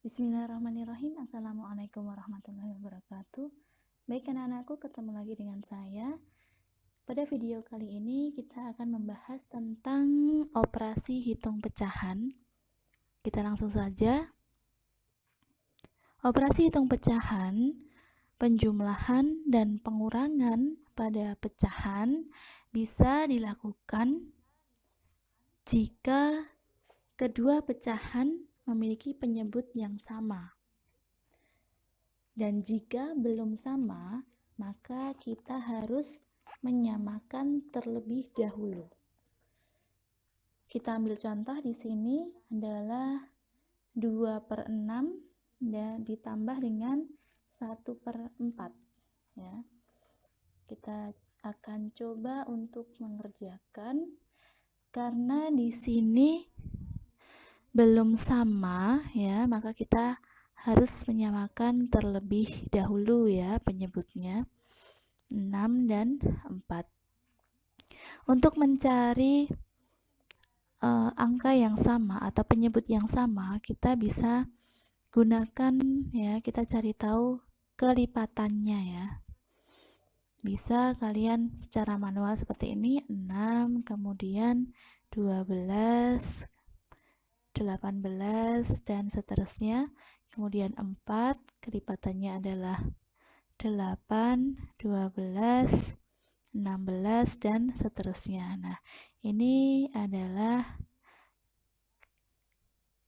Bismillahirrahmanirrahim. Assalamualaikum warahmatullahi wabarakatuh. Baik anak-anakku, ketemu lagi dengan saya. Pada video kali ini kita akan membahas tentang operasi hitung pecahan. Kita langsung saja. Operasi hitung pecahan, penjumlahan dan pengurangan pada pecahan bisa dilakukan jika kedua pecahan memiliki penyebut yang sama. Dan jika belum sama, maka kita harus menyamakan terlebih dahulu. Kita ambil contoh di sini adalah 2/6 dan ditambah dengan 1/4. Ya. Kita akan coba untuk mengerjakan karena di sini belum sama ya, maka kita harus menyamakan terlebih dahulu ya penyebutnya 6 dan 4. Untuk mencari angka yang sama atau penyebut yang sama, kita bisa gunakan ya, kita cari tahu kelipatannya ya. Bisa kalian secara manual seperti ini, 6 kemudian 12 18 dan seterusnya. Kemudian 4 kelipatannya adalah 8, 12, 16 dan seterusnya. Nah, ini adalah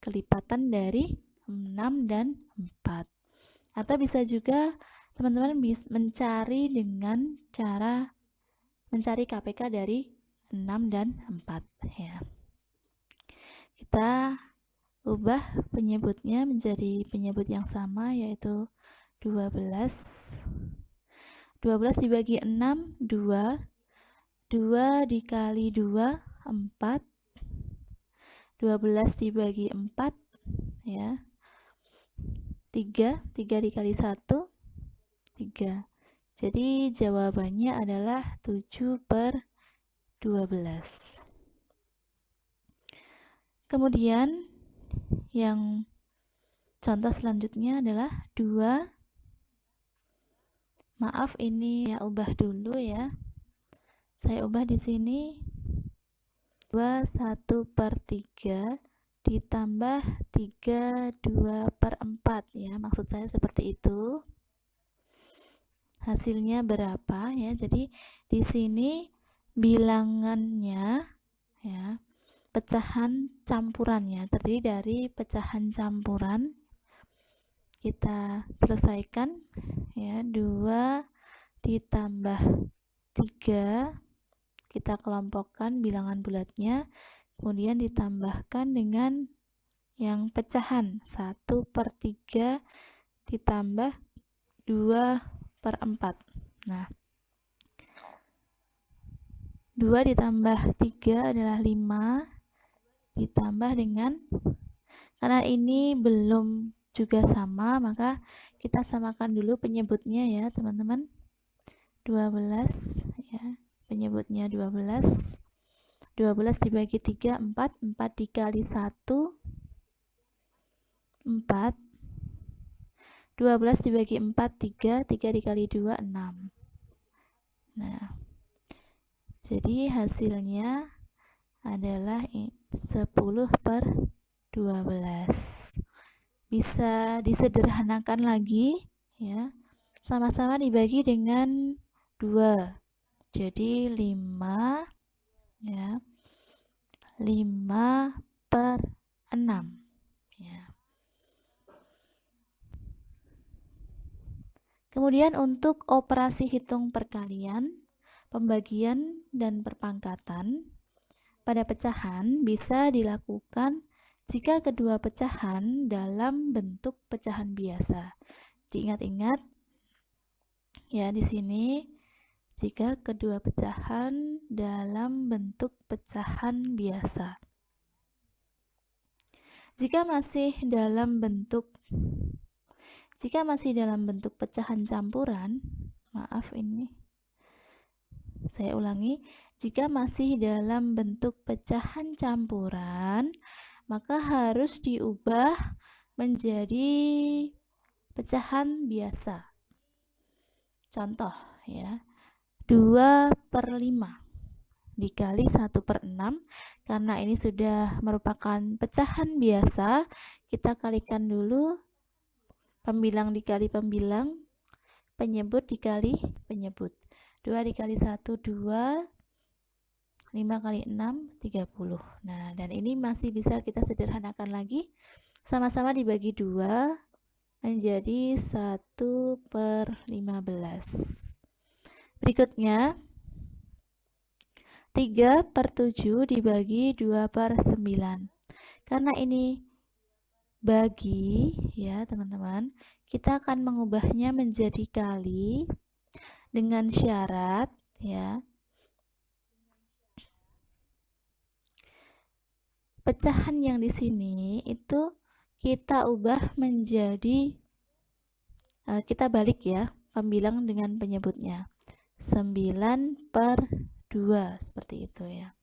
kelipatan dari 6 dan 4. Atau bisa juga teman-teman bisa mencari dengan cara mencari KPK dari 6 dan 4 ya. Kita ubah penyebutnya menjadi penyebut yang sama, yaitu 12. 12 dibagi 6, 2. 2 dikali 2, 4. 12 dibagi 4, ya. 3. 3 dikali 1, 3. Jadi jawabannya adalah 7/12. Kemudian yang contoh selanjutnya adalah 2. Maaf, ini ya ubah dulu ya. Saya ubah di sini 2 1/3 ditambah 3 2/4 ya. Maksud saya seperti itu. Hasilnya berapa ya? Jadi di sini bilangannya ya, pecahan campurannya terdiri dari pecahan campuran. Kita selesaikan ya, 2 ditambah 3 kita kelompokkan bilangan bulatnya, kemudian ditambahkan dengan yang pecahan 1/3 ditambah 2/4. Nah, 2 ditambah 3 adalah 5 ditambah dengan, karena ini belum juga sama, maka kita samakan dulu penyebutnya ya teman-teman. 12 ya, penyebutnya 12. 12 dibagi 3, 4. 4 dikali 1, 4. 12 dibagi 4, 3. 3 dikali 2, 6. Nah, jadi hasilnya adalah 10/12. Bisa disederhanakan lagi ya. Sama-sama dibagi dengan 2. Jadi 5 ya. 5/6 ya. Kemudian untuk operasi hitung perkalian, pembagian dan perpangkatan pada pecahan bisa dilakukan jika kedua pecahan dalam bentuk pecahan biasa. Diingat-ingat ya di sini, jika kedua pecahan dalam bentuk pecahan biasa. Jika masih dalam bentuk pecahan campuran, maaf ini saya ulangi, jika masih dalam bentuk pecahan campuran, maka harus diubah menjadi pecahan biasa. Contoh ya, 2/5 dikali 1/6. Karena ini sudah merupakan pecahan biasa, kita kalikan dulu pembilang dikali pembilang, penyebut dikali penyebut. 2 dikali 1 2, 5 kali 6 30. Nah, dan ini masih bisa kita sederhanakan lagi, sama-sama dibagi 2 menjadi 1/15. Berikutnya 3/7 dibagi 2/9. Karena ini bagi ya teman-teman, kita akan mengubahnya menjadi kali dengan syarat ya, pecahan yang di sini itu kita ubah menjadi kita balik ya, pembilang dengan penyebutnya 9/2 seperti itu ya.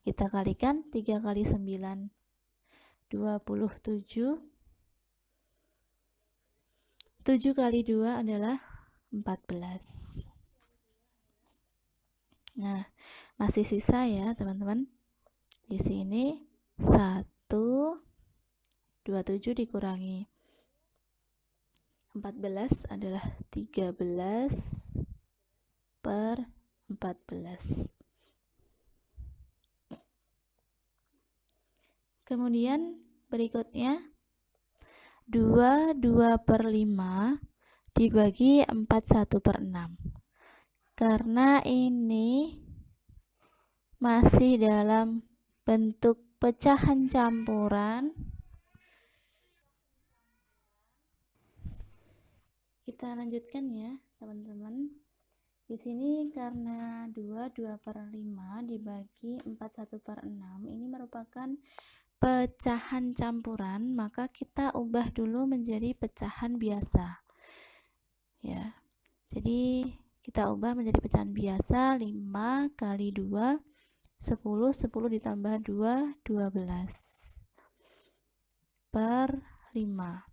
Kita kalikan 3 kali 9 27, 7 kali 2 adalah 14. Nah, masih sisa ya teman-teman. Di sini 127 dikurangi 14 adalah 13/14. Kemudian berikutnya 2/5 dibagi 1/6. Karena ini masih dalam bentuk pecahan campuran, kita lanjutkan ya teman-teman. Di sini karena 2/5 dibagi 1/6 ini merupakan pecahan campuran, maka kita ubah dulu menjadi pecahan biasa ya. Jadi kita ubah menjadi pecahan biasa. 5 kali 2 10, 10 ditambah 2 12 per 5.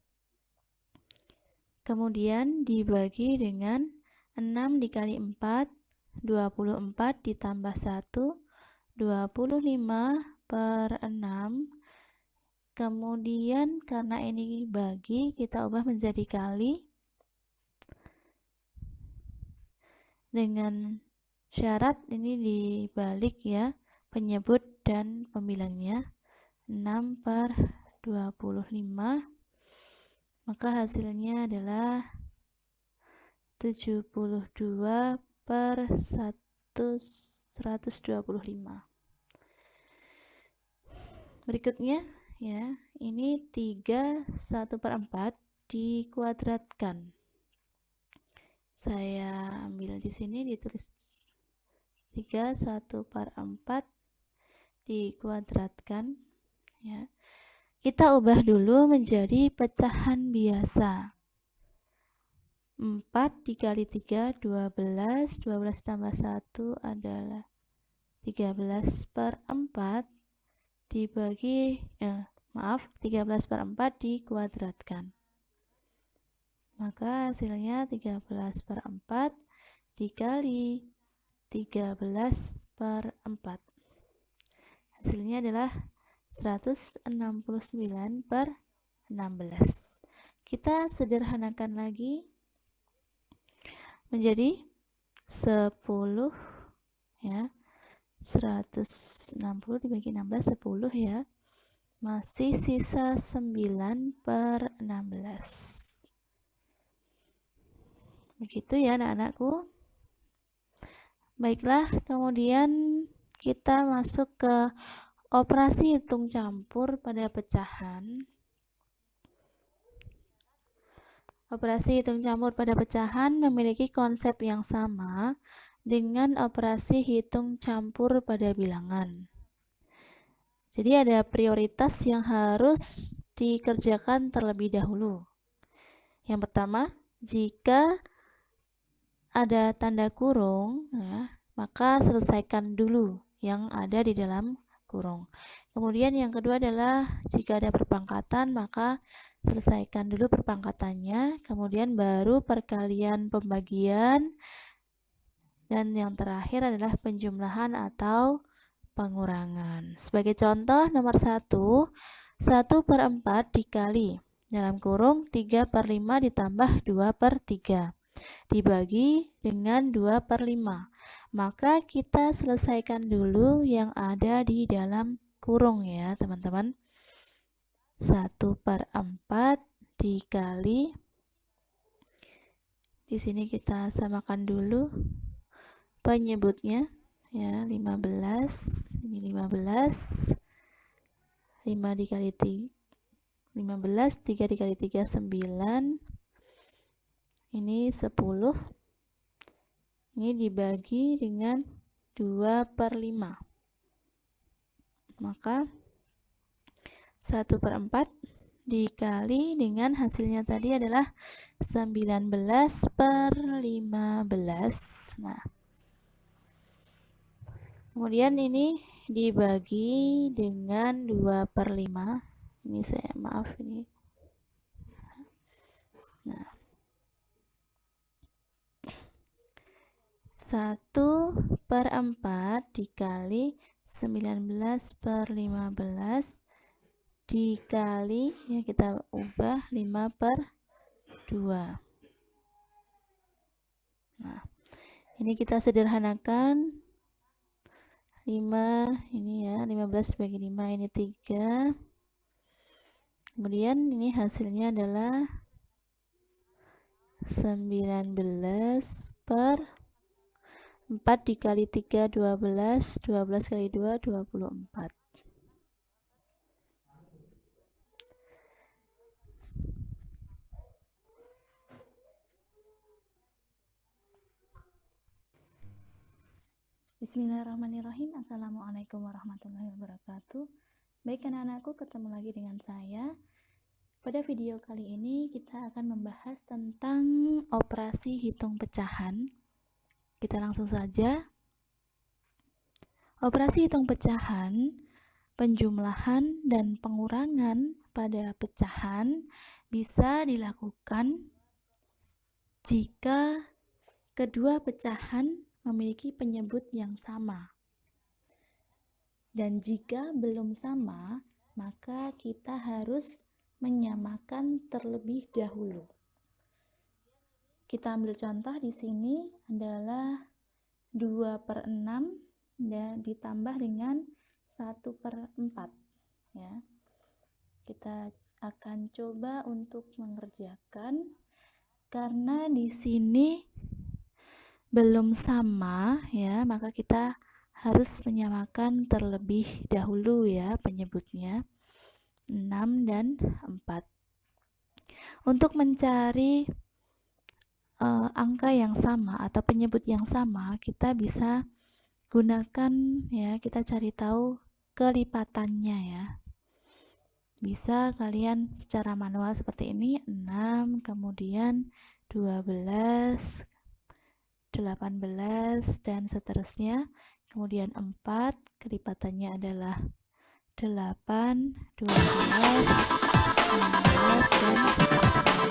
Kemudian dibagi dengan 6 dikali 4 24 ditambah 1 25/6. Kemudian karena ini bagi, kita ubah menjadi kali dengan syarat ini dibalik ya, penyebut dan pembilangnya 6/25, maka hasilnya adalah 72/125. Berikutnya ya, ini 3/1/4 dikuadratkan. Saya ambil di sini ditulis 3/1/4 dikuadratkan ya. Kita ubah dulu menjadi pecahan biasa. 4 dikali 3 12, 12 tambah 1 adalah 13/4 dibagi 13/4 dikuadratkan. Maka hasilnya 13/4 dikali 13/4. Hasilnya adalah 169/16. Kita sederhanakan lagi menjadi 10 ya. 160 dibagi 16 10 ya. Masih sisa 9/16. Begitu ya anak-anakku. Baiklah, kemudian kita masuk ke operasi hitung campur pada pecahan. Operasi hitung campur pada pecahan memiliki konsep yang sama dengan operasi hitung campur pada bilangan. Jadi ada prioritas yang harus dikerjakan terlebih dahulu. Yang pertama, jika ada tanda kurung ya, maka selesaikan dulu yang ada di dalam kurung. Kemudian yang kedua adalah jika ada perpangkatan, maka selesaikan dulu perpangkatannya, kemudian baru perkalian pembagian, dan yang terakhir adalah penjumlahan atau pengurangan. Sebagai contoh nomor 1, 1/4 dikali dalam kurung 3/5 ditambah 2/3 dibagi dengan 2/5. Maka kita selesaikan dulu yang ada di dalam kurung ya teman-teman. 1/4 dikali, di sini kita samakan dulu penyebutnya ya, 15, ini 15, 5 dikali 3, 15, 3 dikali 3, 9, ini 10, ini dibagi dengan 2/5, maka 1/4 dikali dengan hasilnya tadi adalah 19/15. Nah, kemudian ini dibagi dengan 2/5. Ini saya maaf ini. Nah, 1/4 dikali 19/15 dikali, ya kita ubah 5/2. Nah, ini kita sederhanakan. 5 ini ya, 15 bagi 5 ini 3. Kemudian ini hasilnya adalah 19/4 dikali 3, 12, 12 kali 2, 24. Bismillahirrahmanirrahim. Assalamualaikum warahmatullahi wabarakatuh. Baik anak-anakku, ketemu lagi dengan saya. Pada video kali ini kita akan membahas tentang operasi hitung pecahan. Kita langsung saja. Operasi hitung pecahan, penjumlahan dan pengurangan pada pecahan bisa dilakukan jika kedua pecahan memiliki penyebut yang sama. Dan jika belum sama, maka kita harus menyamakan terlebih dahulu. Kita ambil contoh di sini adalah 2/6 dan ditambah dengan 1/4 ya. Kita akan coba untuk mengerjakan karena di sini belum sama ya, maka kita harus menyamakan terlebih dahulu ya penyebutnya, 6 dan 4. Untuk mencari angka yang sama atau penyebut yang sama, kita bisa gunakan ya, kita cari tahu kelipatannya ya. Bisa kalian secara manual seperti ini, 6 kemudian 12, 18 dan seterusnya. Kemudian 4 kelipatannya adalah 8, 12, 16 dan seterusnya.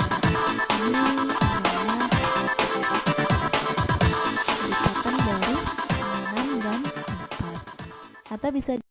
Ini adalah kelipatan dari 6 dan 4. Atau bisa